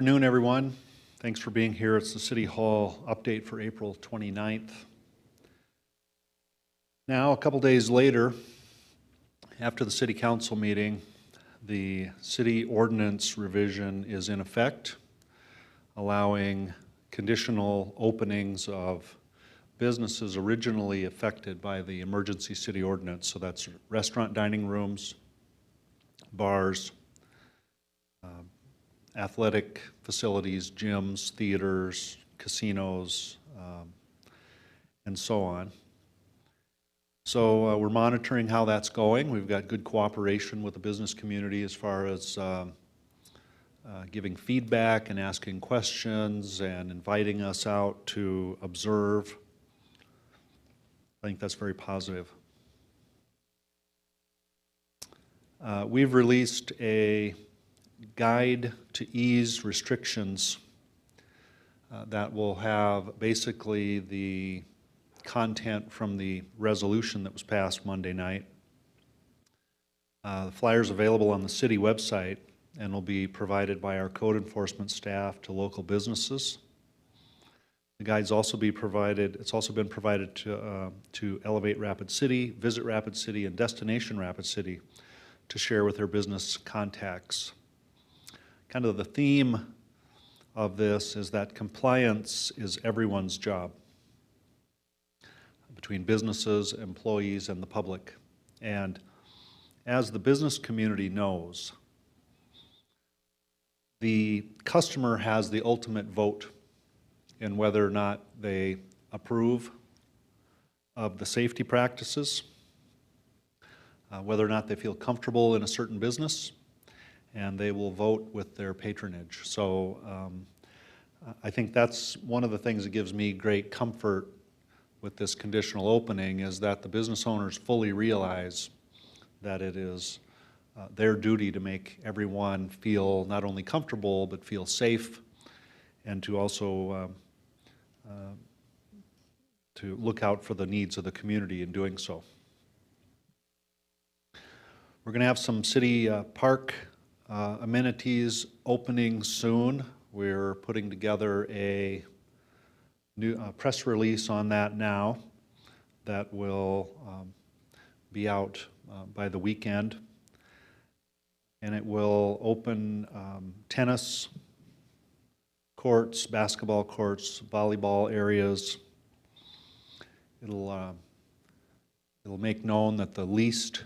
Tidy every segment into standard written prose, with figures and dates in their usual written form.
Afternoon, everyone. Thanks for being here. It's the City Hall update for April 29th. Now, a couple days later, after the City Council meeting, the city ordinance revision is in effect, allowing conditional openings of businesses originally affected by the emergency city ordinance. So that's restaurant dining rooms, bars, athletic facilities, gyms, theaters, casinos, and so on. So we're monitoring how that's going. We've got good cooperation with the business community as far as giving feedback and asking questions and inviting us out to observe. I think that's very positive. We've released a guide to ease restrictions that will have basically the content from the resolution that was passed Monday night. The flyer's available on the city website and will be provided by our code enforcement staff to local businesses. The guide's also been provided to Elevate Rapid City, Visit Rapid City, and Destination Rapid City to share with their business contacts. Kind of the theme of this is that compliance is everyone's job, between businesses, employees, and the public. And as the business community knows, the customer has the ultimate vote in whether or not they approve of the safety practices, whether or not they feel comfortable in a certain business, and they will vote with their patronage. So I think that's one of the things that gives me great comfort with this conditional opening, is that the business owners fully realize that it is their duty to make everyone feel not only comfortable but feel safe, and to also to look out for the needs of the community in doing so. We're going to have some city park amenities opening soon. We're putting together a new press release on that now that will be out by the weekend. And it will open tennis courts, basketball courts, volleyball areas. It'll make known that the leased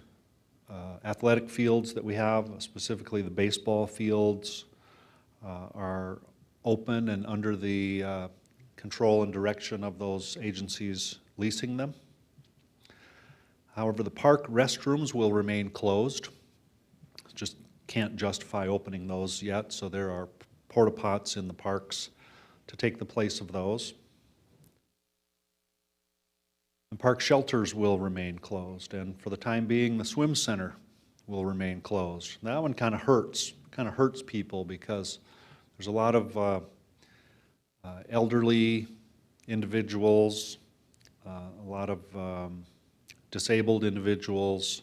athletic fields that we have, specifically the baseball fields, are open and under the control and direction of those agencies leasing them. However, the park restrooms will remain closed. Just can't justify opening those yet, so there are porta pots in the parks to take the place of those. The park shelters will remain closed, and for the time being, the swim center will remain closed. That one kind of hurts people, because there's a lot of elderly individuals, a lot of disabled individuals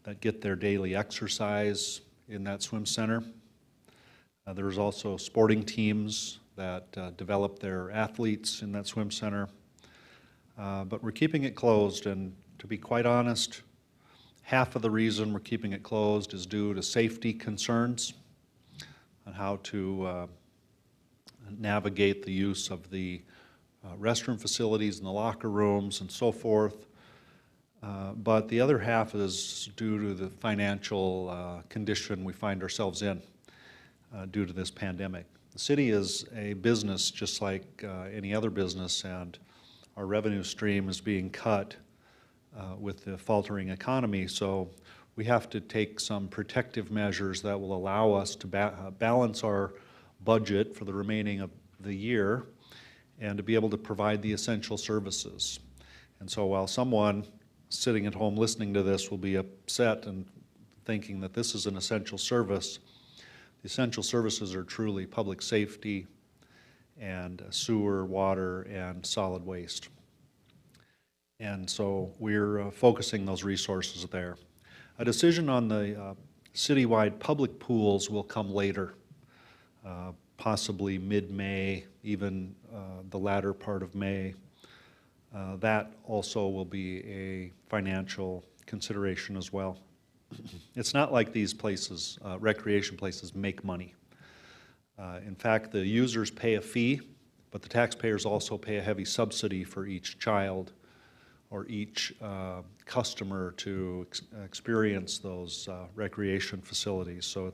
that get their daily exercise in that swim center. There's also sporting teams that develop their athletes in that swim center. But we're keeping it closed, and to be quite honest, half of the reason we're keeping it closed is due to safety concerns on how to navigate the use of the restroom facilities and the locker rooms and so forth. But the other half is due to the financial condition we find ourselves in due to this pandemic. The city is a business just like any other business, and our revenue stream is being cut with the faltering economy, so we have to take some protective measures that will allow us to balance our budget for the remaining of the year and to be able to provide the essential services. And so while someone sitting at home listening to this will be upset and thinking that this is an essential service, the essential services are truly public safety and sewer, water, and solid waste. And so we're focusing those resources there. A decision on the citywide public pools will come later. possibly mid-May, even the latter part of May. That also will be a financial consideration as well. It's not like these places, recreation places, make money. In fact, the users pay a fee, but the taxpayers also pay a heavy subsidy for each child or each customer to experience those recreation facilities. So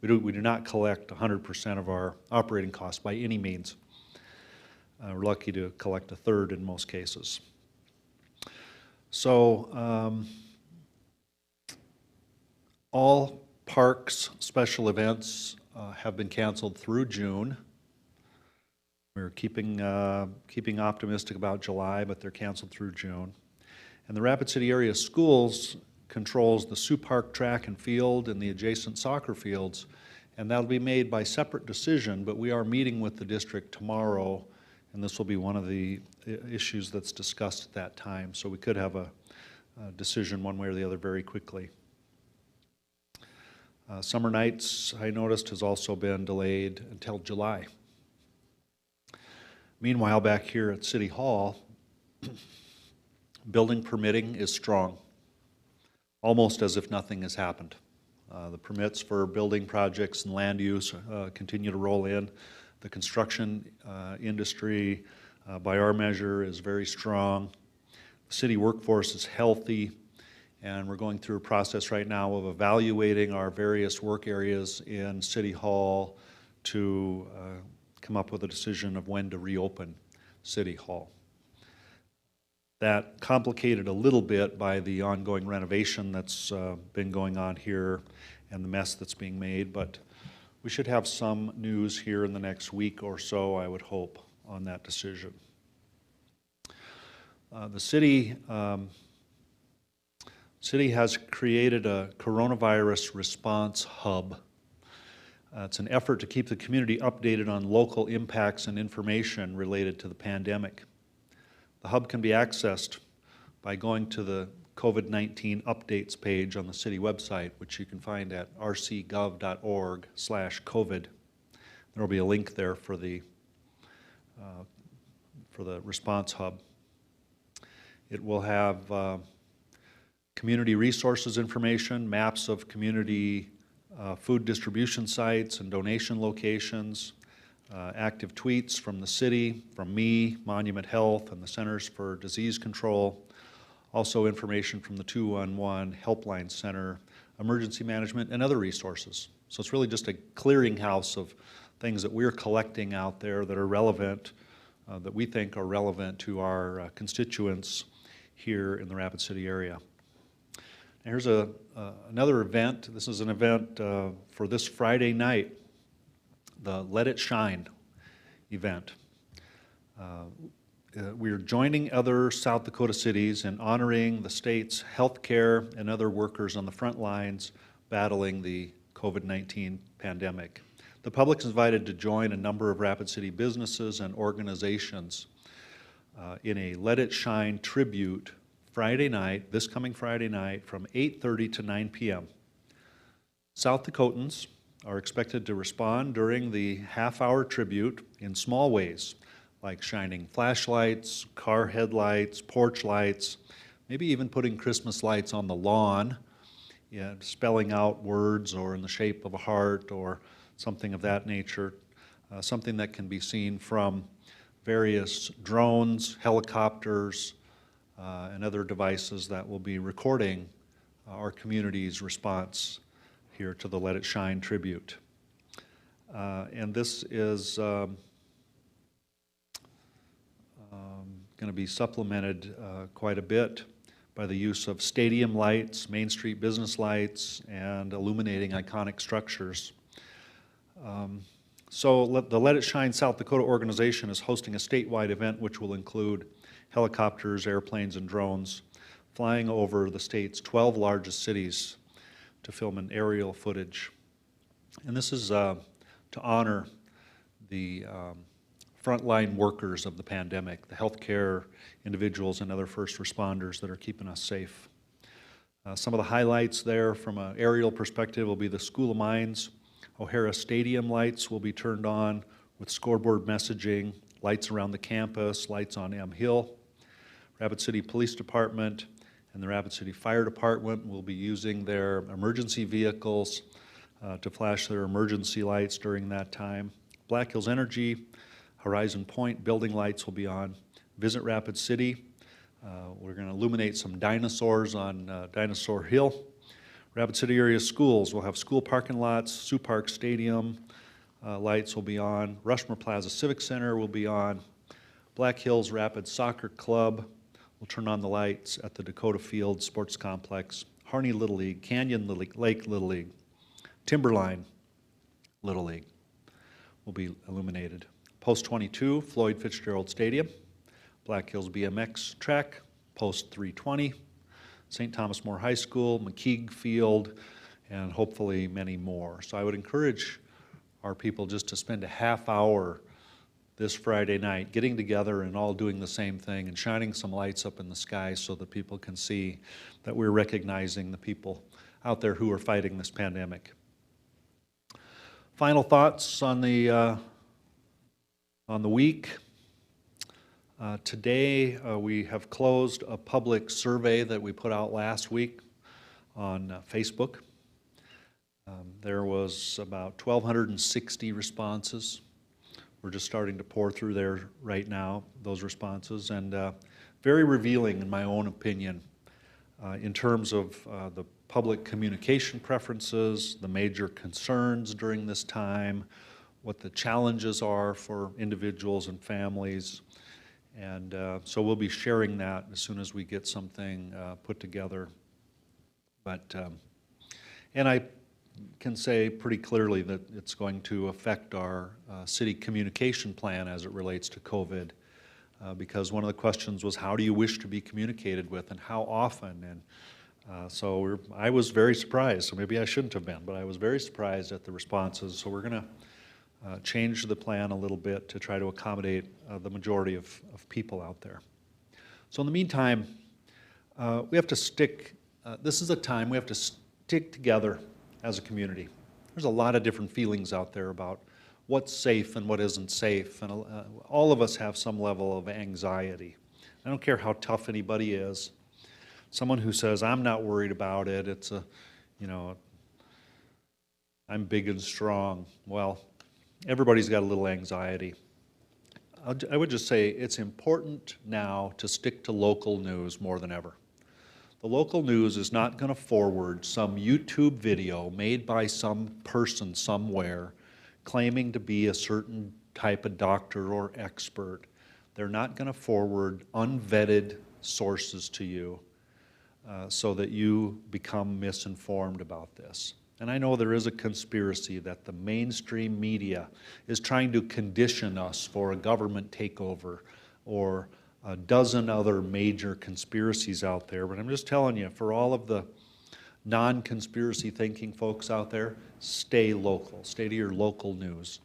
we do not collect 100% of our operating costs by any means. We're lucky to collect a third in most cases. So all parks special events have been canceled through June. We're keeping optimistic about July, but they're canceled through June. And the Rapid City Area Schools controls the Sioux Park track and field and the adjacent soccer fields, and that'll be made by separate decision, but we are meeting with the district tomorrow, and this will be one of the issues that's discussed at that time. So we could have a decision one way or the other very quickly. Summer nights, I noticed, has also been delayed until July. Meanwhile, back here at City Hall, building permitting is strong, almost as if nothing has happened. The permits for building projects and land use continue to roll in. The construction industry, by our measure, is very strong. The city workforce is healthy, and we're going through a process right now of evaluating our various work areas in City Hall to come up with a decision of when to reopen City Hall. That complicated a little bit by the ongoing renovation that's been going on here and the mess that's being made, but we should have some news here in the next week or so, I would hope, on that decision. The city has created a coronavirus response hub. It's an effort to keep the community updated on local impacts and information related to the pandemic. The hub can be accessed by going to the COVID-19 updates page on the city website, which you can find at rcgov.org/COVID. There will be a link there for the response hub. It will have community resources information, maps of community food distribution sites and donation locations, active tweets from the city, from me, Monument Health, and the Centers for Disease Control. Also information from the 211 Helpline Center, emergency management, and other resources. So it's really just a clearinghouse of things that we're collecting out there that are relevant, that we think are relevant to our constituents here in the Rapid City area. Now here's another event. This is an event for this Friday night, the Let It Shine event. We're joining other South Dakota cities in honoring the state's healthcare and other workers on the front lines battling the COVID-19 pandemic. The public is invited to join a number of Rapid City businesses and organizations in a Let It Shine tribute Friday night, this coming Friday night, from 8:30 to 9 p.m. South Dakotans are expected to respond during the half-hour tribute in small ways, like shining flashlights, car headlights, porch lights, maybe even putting Christmas lights on the lawn, spelling out words or in the shape of a heart or something of that nature, something that can be seen from various drones, helicopters, and other devices that will be recording our community's response here to the Let It Shine tribute. And this is going to be supplemented quite a bit by the use of stadium lights, Main Street business lights, and illuminating iconic structures. So the Let It Shine South Dakota organization is hosting a statewide event which will include helicopters, airplanes, and drones flying over the state's 12 largest cities to film an aerial footage. And this is to honor the frontline workers of the pandemic, the healthcare individuals and other first responders that are keeping us safe. Some of the highlights there from an aerial perspective will be the School of Mines O'Hara Stadium lights will be turned on with scoreboard messaging, lights around the campus, lights on M Hill. Rapid City Police Department and the Rapid City Fire Department will be using their emergency vehicles to flash their emergency lights during that time. Black Hills Energy, Horizon Point building lights will be on. Visit Rapid City. We're going to illuminate some dinosaurs on Dinosaur Hill. Rapid City area schools will have school parking lots, Sioux Park Stadium lights will be on. Rushmore Plaza Civic Center will be on. Black Hills Rapid Soccer Club will turn on the lights at the Dakota Field Sports Complex. Harney Little League, Canyon Lake Little League, Timberline Little League will be illuminated. Post 22, Floyd Fitzgerald Stadium, Black Hills BMX Track, Post 320, St. Thomas More High School, McKeague Field, and hopefully many more. So I would encourage our people just to spend a half hour this Friday night getting together and all doing the same thing and shining some lights up in the sky so that people can see that we're recognizing the people out there who are fighting this pandemic. Final thoughts on the week. Today we have closed a public survey that we put out last week on Facebook. There was about 1,260 responses. We're just starting to pour through there right now, those responses, and very revealing in my own opinion in terms of the public communication preferences, the major concerns during this time, what the challenges are for individuals and families. And so we'll be sharing that as soon as we get something put together. But, and I can say pretty clearly that it's going to affect our city communication plan as it relates to COVID, because one of the questions was, how do you wish to be communicated with and how often? And so I was very surprised, so maybe I shouldn't have been, but I was very surprised at the responses. So we're going to change the plan a little bit to try to accommodate the majority of people out there. So in the meantime, we have to stick, this is a time we have to stick together as a community. There's a lot of different feelings out there about what's safe and what isn't safe, and all of us have some level of anxiety. I don't care how tough anybody is. Someone who says, I'm not worried about it, it's a, you know, I'm big and strong. Well, everybody's got a little anxiety. I would just say it's important now to stick to local news more than ever. The local news is not going to forward some YouTube video made by some person somewhere claiming to be a certain type of doctor or expert. They're not going to forward unvetted sources to you so that you become misinformed about this. And I know there is a conspiracy that the mainstream media is trying to condition us for a government takeover or a dozen other major conspiracies out there. But I'm just telling you, for all of the non-conspiracy thinking folks out there, stay local. Stay to your local news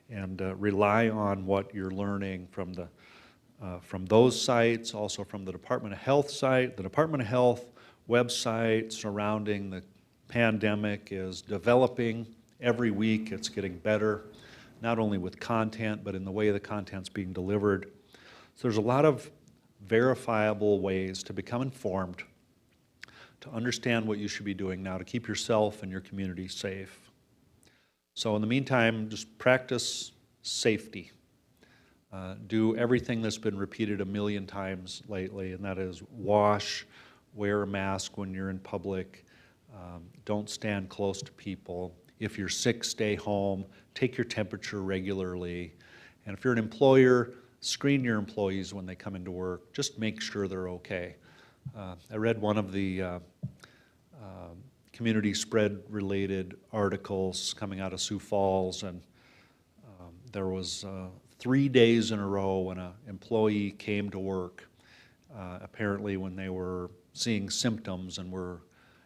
and rely on what you're learning from those sites, also from the Department of Health site. The Department of Health website surrounding the pandemic is developing every week. It's getting better, not only with content, but in the way the content's being delivered. So there's a lot of verifiable ways to become informed, to understand what you should be doing now to keep yourself and your community safe. So in the meantime, just practice safety. Do everything that's been repeated a million times lately, and that is wash, wear a mask when you're in public, don't stand close to people. If you're sick, stay home, take your temperature regularly, and if you're an employer, screen your employees when they come into work. Just make sure they're okay. I read one of the community spread related articles coming out of Sioux Falls, and there was 3 days in a row when an employee came to work, apparently when they were seeing symptoms and were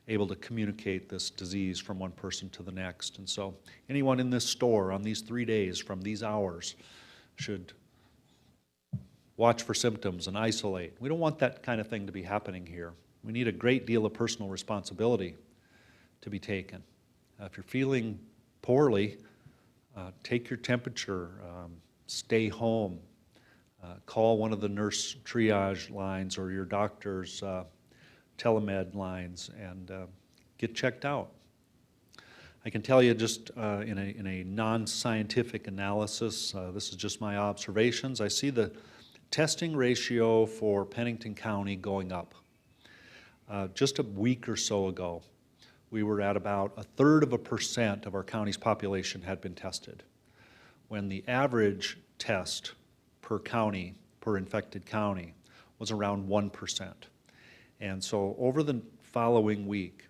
able to communicate this disease from one person to the next. And so anyone in this store on these 3 days from these hours should watch for symptoms and isolate. We don't want that kind of thing to be happening here. We need a great deal of personal responsibility to be taken. If you're feeling poorly, take your temperature, stay home, call one of the nurse triage lines or your doctor's telemed lines and get checked out. I can tell you just in a non-scientific analysis, this is just my observations, I see the testing ratio for Pennington County going up. Just a week or so ago, we were at about 1/3% of our county's population had been tested, when the average test per county, per infected county, was around 1%. And so over the following week,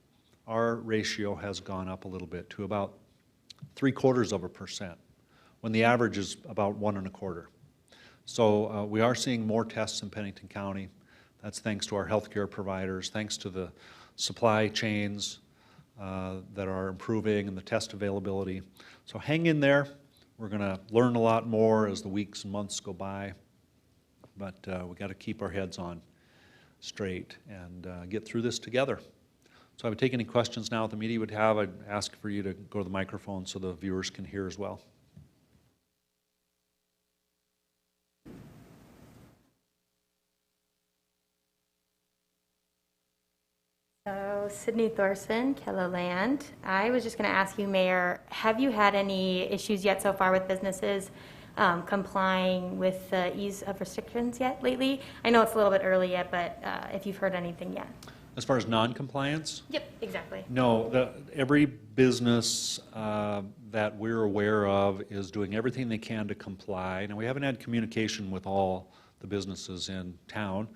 our ratio has gone up a little bit to about 0.75%, when the average is about 1.25. So we are seeing more tests in Pennington County. That's thanks to our healthcare providers, thanks to the supply chains that are improving and the test availability. So hang in there. We're going to learn a lot more as the weeks and months go by, but we got to keep our heads on straight and get through this together. So I would take any questions now that the media would have. I'd ask for you to go to the microphone so the viewers can hear as well. So, Sydney Thorson, Kelloland. I was just going to ask you, Mayor, have you had any issues yet so far with businesses complying with the ease of restrictions yet lately? I know it's a little bit early yet, but if you've heard anything yet. As far as non-compliance? Yep, exactly. No, every business that we're aware of is doing everything they can to comply. Now, we haven't had communication with all the businesses in town,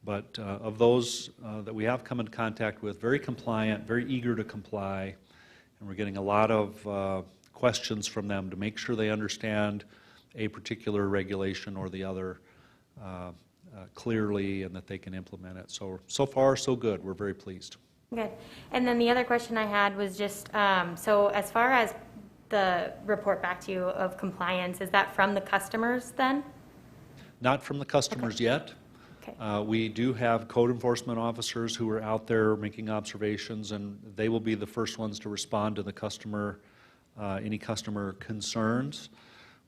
but of those that we have come in contact with, very compliant, very eager to comply, and we're getting a lot of questions from them to make sure they understand a particular regulation or the other clearly and that they can implement it. So far, so good. We're very pleased. Good. And then the other question I had was just, so as far as the report back to you of compliance, is that from the customers then? Not from the customers yet. Okay. We do have code enforcement officers who are out there making observations, and they will be the first ones to respond to the customer, any customer concerns.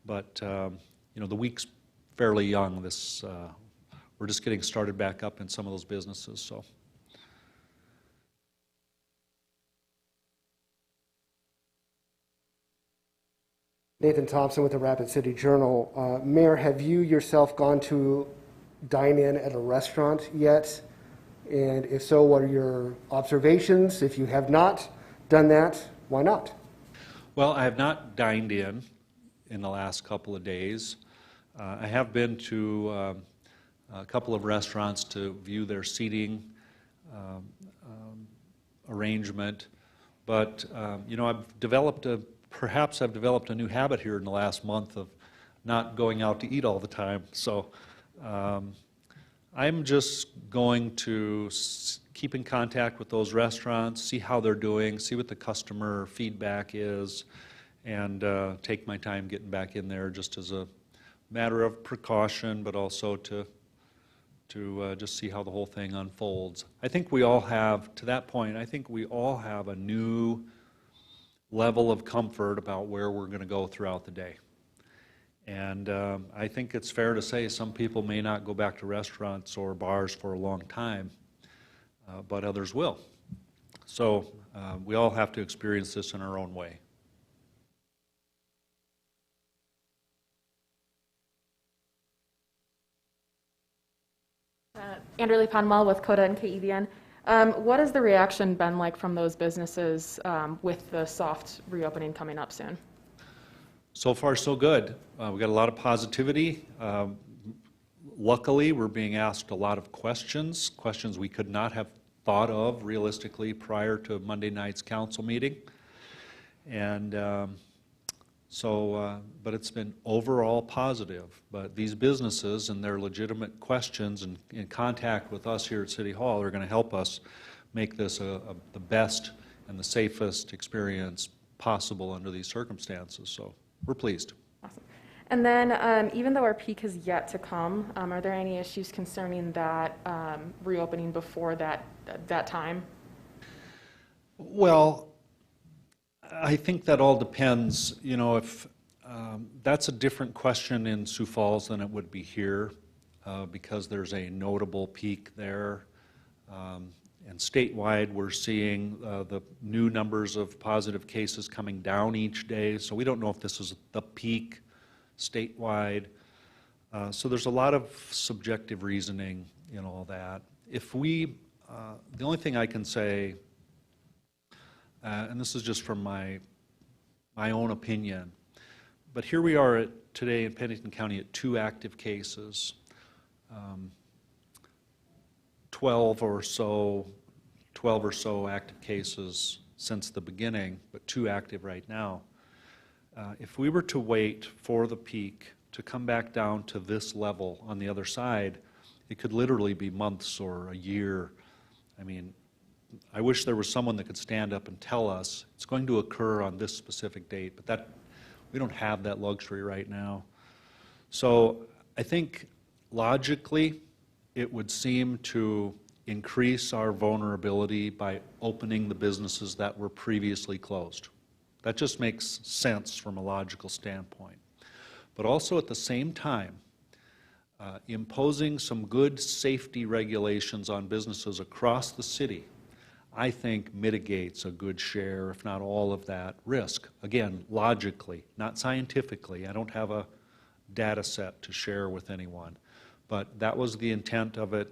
But you know, the week's fairly young. We're just getting started back up in some of those businesses. So. Nathan Thompson with the Rapid City Journal. Mayor, have you yourself gone to dine in at a restaurant yet? And if so, what are your observations? If you have not done that, why not? Well, I have not dined in the last couple of days. I have been to a couple of restaurants to view their seating arrangement, but you know, perhaps I've developed a new habit here in the last month of not going out to eat all the time. So I'm just going to keep in contact with those restaurants, see how they're doing, see what the customer feedback is, and take my time getting back in there just as a matter of precaution, but also to just see how the whole thing unfolds. I think we all have, to that point, I think we all have a new level of comfort about where we're going to go throughout the day. And I think it's fair to say some people may not go back to restaurants or bars for a long time, but others will. So we all have to experience this in our own way. Anderly Panwell with Coda and KEVN. What has the reaction been like from those businesses with the soft reopening coming up soon? So far, so good. We got a lot of positivity. Luckily, we're being asked a lot of questions we could not have thought of realistically prior to Monday night's council meeting. And but it's been overall positive. But these businesses and their legitimate questions and in contact with us here at City Hall are going to help us make this the best and the safest experience possible under these circumstances. So we're pleased. Awesome. And then even though our peak has yet to come, are there any issues concerning that reopening before that time? Well, I think that all depends, you know, if, that's a different question in Sioux Falls than it would be here, because there's a notable peak there. And statewide, we're seeing the new numbers of positive cases coming down each day, so we don't know if this is the peak statewide. So there's a lot of subjective reasoning in all that. If we, the only thing I can say, and this is just from my own opinion, but here we are today in Pennington County at 2 active cases, 12 or so active cases since the beginning, but 2 active right now. If we were to wait for the peak to come back down to this level on the other side, it could literally be months or a year. I mean, I wish there was someone that could stand up and tell us it's going to occur on this specific date, but that we don't have that luxury right now. So I think logically it would seem to increase our vulnerability by opening the businesses that were previously closed. That just makes sense from a logical standpoint. But also at the same time, imposing some good safety regulations on businesses across the city, I think mitigates a good share, if not all of that risk. Again, logically, not scientifically. I don't have a data set to share with anyone. But that was the intent of it.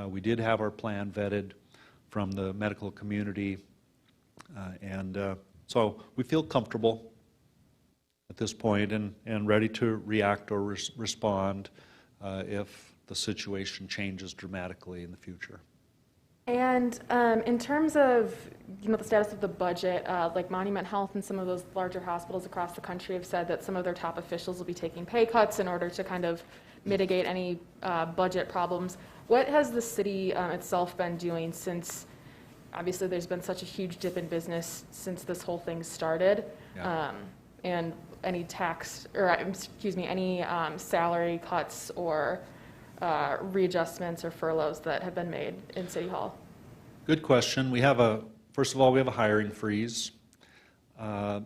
We did have our plan vetted from the medical community, so we feel comfortable at this point and ready to react or respond if the situation changes dramatically in the future. And in terms of, you know, the status of the budget, like Monument Health and some of those larger hospitals across the country have said that some of their top officials will be taking pay cuts in order to kind of mitigate any budget problems. What has the city itself been doing since, obviously there's been such a huge dip in business since this whole thing started? Yeah. And any tax, or excuse me, any salary cuts or readjustments or furloughs that have been made in City Hall? Good question. We have first of all, we have a hiring freeze.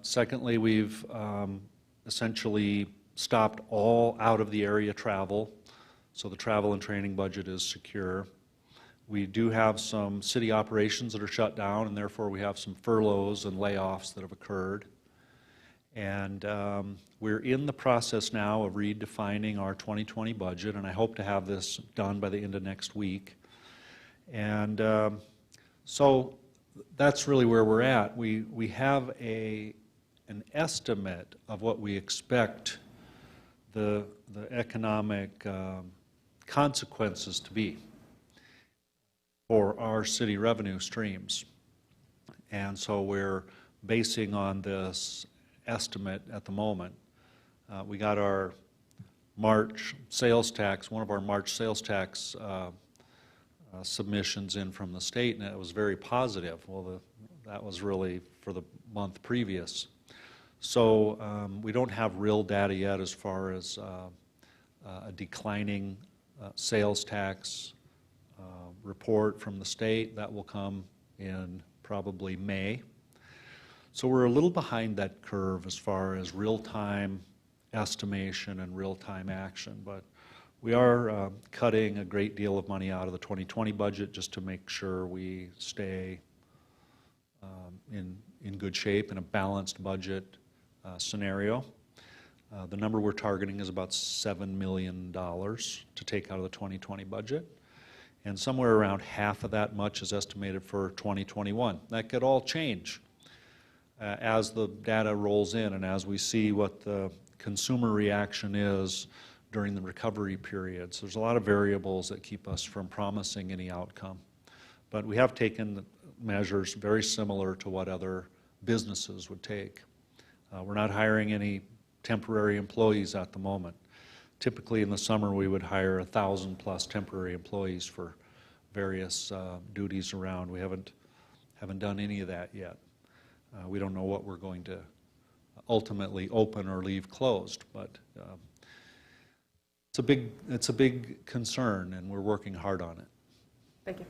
Secondly, we've essentially stopped all out of the area travel, so the travel and training budget is secure. We do have some city operations that are shut down, and therefore we have some furloughs and layoffs that have occurred. And we're in the process now of redefining our 2020 budget, and I hope to have this done by the end of next week. And so that's really where we're at. We have an estimate of what we expect the economic consequences to be for our city revenue streams. And so we're basing on this estimate at the moment. We got our March sales tax, one of our March sales tax submissions in from the state, and it was very positive. Well, that was really for the month previous. So we don't have real data yet as far as a declining sales tax report from the state. That will come in probably May. So we're a little behind that curve as far as real-time estimation and real-time action, but we are cutting a great deal of money out of the 2020 budget just to make sure we stay in good shape in a balanced budget scenario. The number we're targeting is about $7 million to take out of the 2020 budget, and somewhere around half of that much is estimated for 2021. That could all change as the data rolls in and as we see what the consumer reaction is during the recovery periods. There's a lot of variables that keep us from promising any outcome. But we have taken measures very similar to what other businesses would take. We're not hiring any temporary employees at the moment. Typically in the summer we would hire 1,000 plus temporary employees for various duties around. We haven't done any of that yet. We don't know what we're going to ultimately open or leave closed, but it's a big concern, and we're working hard on it. Thank you.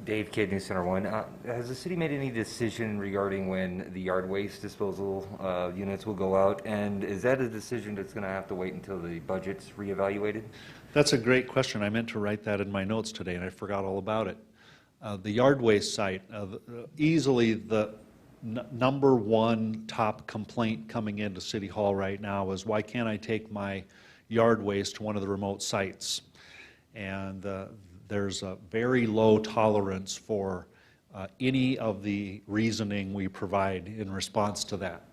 Dave, Kid News Center 1. Has the city made any decision regarding when the yard waste disposal units will go out? And is that a decision that's going to have to wait until the budget's reevaluated? That's a great question. I meant to write that in my notes today, and I forgot all about it. The yard waste site, easily the number one top complaint coming into City Hall right now is, why can't I take my yard waste to one of the remote sites? And there's a very low tolerance for any of the reasoning we provide in response to that.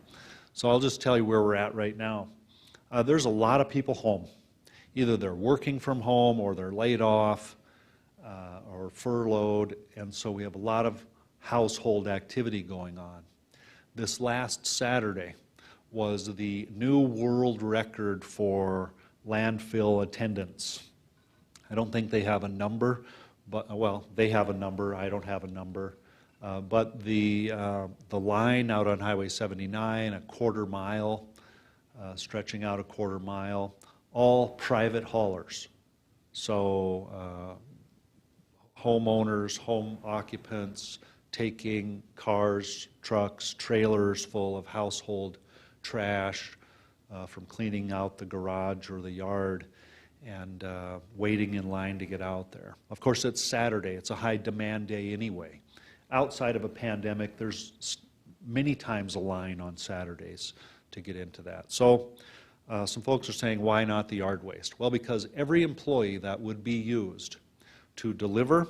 So I'll just tell you where we're at right now. There's a lot of people home. Either they're working from home, or they're laid off, or furloughed, and so we have a lot of household activity going on. This last Saturday was the new world record for landfill attendance. I don't think they have a number, but, well, they have a number, I don't have a number. But the line out on Highway 79, a quarter mile, stretching out a quarter mile, all private haulers. So homeowners, home occupants taking cars, trucks, trailers full of household trash from cleaning out the garage or the yard, and waiting in line to get out there. Of course, it's Saturday. It's a high demand day anyway. Outside of a pandemic, there's many times a line on Saturdays to get into that. So some folks are saying, why not the yard waste? Well, because every employee that would be used to deliver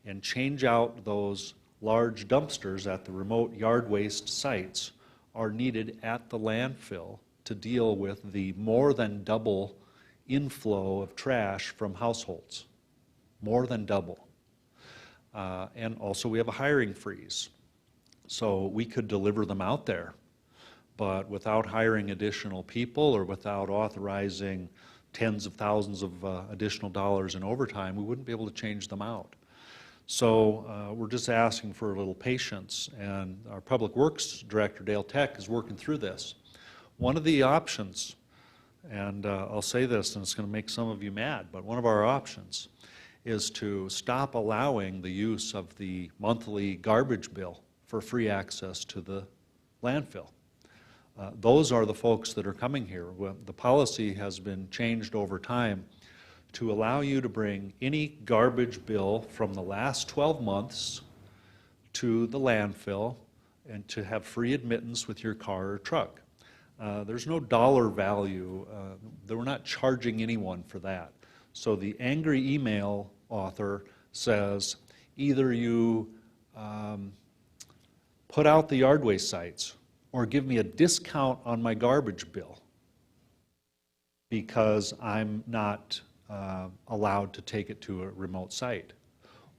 and change out those large dumpsters at the remote yard waste sites are needed at the landfill to deal with the more than double inflow of trash from households. More than double. And also we have a hiring freeze. So we could deliver them out there, but without hiring additional people or without authorizing tens of thousands of additional dollars in overtime, we wouldn't be able to change them out. So we're just asking for a little patience, and our Public Works Director, Dale Tech, is working through this. One of the options, and I'll say this, and it's going to make some of you mad, but one of our options is to stop allowing the use of the monthly garbage bill for free access to the landfill. Those are the folks that are coming here. The policy has been changed over time to allow you to bring any garbage bill from the last 12 months to the landfill and to have free admittance with your car or truck. There's no dollar value. We're not charging anyone for that. So the angry email author says, either you put out the yard waste sites or give me a discount on my garbage bill because I'm not allowed to take it to a remote site.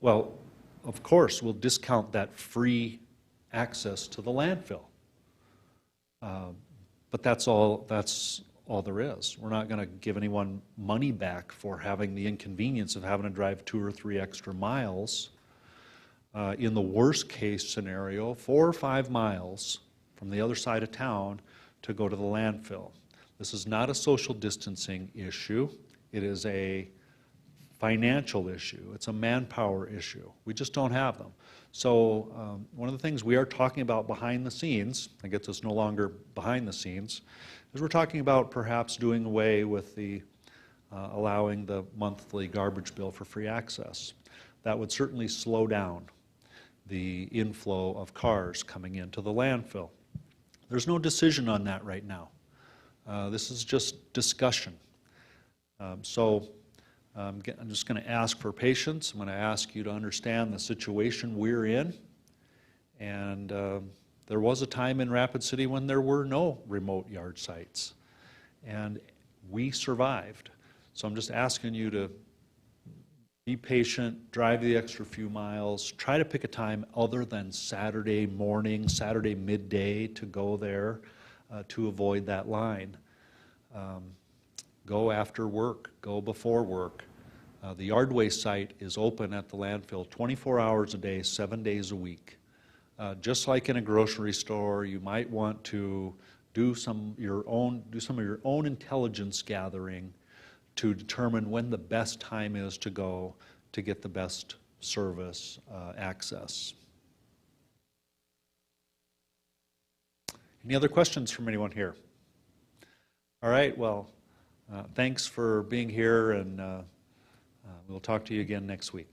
Well, of course, we'll discount that free access to the landfill. But that's all there is. We're not going to give anyone money back for having the inconvenience of having to drive 2 or 3 extra miles. In the worst case scenario, 4 or 5 miles from the other side of town to go to the landfill. This is not a social distancing issue. It is a financial issue. It's a manpower issue. We just don't have them. So one of the things we are talking about behind the scenes, I guess it's no longer behind the scenes, is we're talking about perhaps doing away with the allowing the monthly garbage bill for free access. That would certainly slow down the inflow of cars coming into the landfill. There's no decision on that right now. This is just discussion. So I'm just going to ask for patience. I'm going to ask you to understand the situation we're in. And there was a time in Rapid City when there were no remote yard sites. And we survived. So I'm just asking you to be patient, drive the extra few miles, try to pick a time other than Saturday morning, Saturday midday to go there to avoid that line. Go after work, go before work. The yard waste site is open at the landfill 24 hours a day, 7 days a week. Just like in a grocery store, you might want to do some of your own intelligence gathering to determine when the best time is to go to get the best service, access. Any other questions from anyone here? All right, well, thanks for being here, and we'll talk to you again next week.